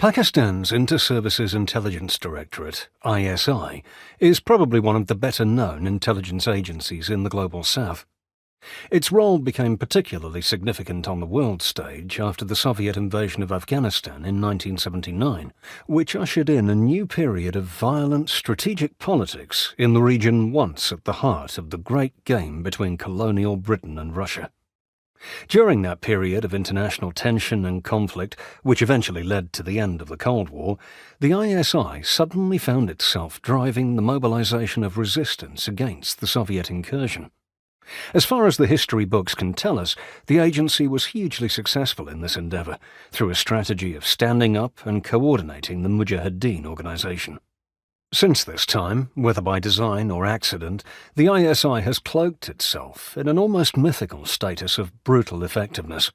Pakistan's Inter-Services Intelligence Directorate, ISI, is probably one of the better-known intelligence agencies in the Global South. Its role became particularly significant on the world stage after the Soviet invasion of Afghanistan in 1979, which ushered in a new period of violent strategic politics in the region once at the heart of the great game between colonial Britain and Russia. During that period of international tension and conflict, which eventually led to the end of the Cold War, the ISI suddenly found itself driving the mobilization of resistance against the Soviet incursion. As far as the history books can tell us, the agency was hugely successful in this endeavor through a strategy of standing up and coordinating the Mujahideen organization. Since this time, whether by design or accident, the ISI has cloaked itself in an almost mythical status of brutal effectiveness.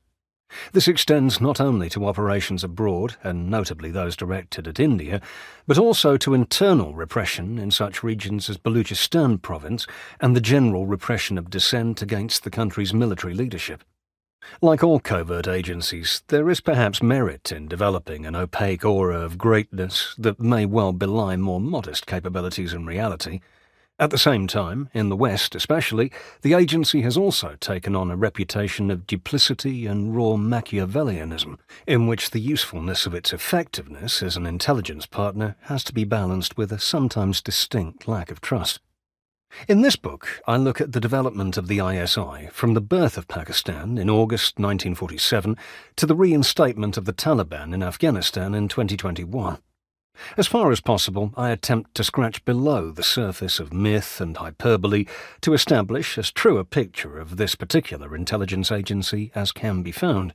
This extends not only to operations abroad, and notably those directed at India, but also to internal repression in such regions as Baluchistan province and the general repression of dissent against the country's military leadership. Like all covert agencies, there is perhaps merit in developing an opaque aura of greatness that may well belie more modest capabilities in reality. At the same time, in the West especially, the agency has also taken on a reputation of duplicity and raw Machiavellianism, in which the usefulness of its effectiveness as an intelligence partner has to be balanced with a sometimes distinct lack of trust. In this book, I look at the development of the ISI from the birth of Pakistan in August 1947 to the reinstatement of the Taliban in Afghanistan in 2021. As far as possible, I attempt to scratch below the surface of myth and hyperbole to establish as true a picture of this particular intelligence agency as can be found.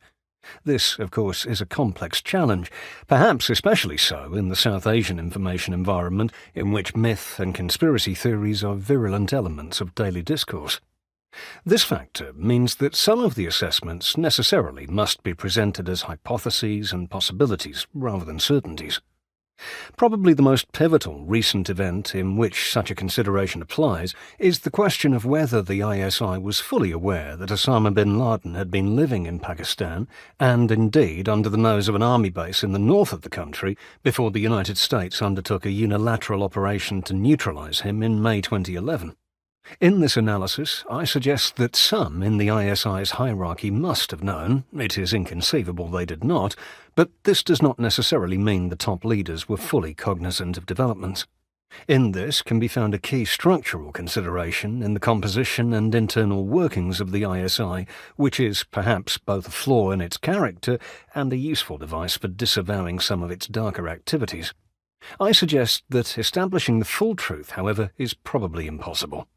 This, of course, is a complex challenge, perhaps especially so in the South Asian information environment in which myth and conspiracy theories are virulent elements of daily discourse. This factor means that some of the assessments necessarily must be presented as hypotheses and possibilities rather than certainties. Probably the most pivotal recent event in which such a consideration applies is the question of whether the ISI was fully aware that Osama bin Laden had been living in Pakistan, and indeed under the nose of an army base in the north of the country, before the United States undertook a unilateral operation to neutralize him in May 2011. In this analysis, I suggest that some in the ISI's hierarchy must have known. It is inconceivable they did not, but this does not necessarily mean the top leaders were fully cognizant of developments. In this can be found a key structural consideration in the composition and internal workings of the ISI, which is perhaps both a flaw in its character and a useful device for disavowing some of its darker activities. I suggest that establishing the full truth, however, is probably impossible.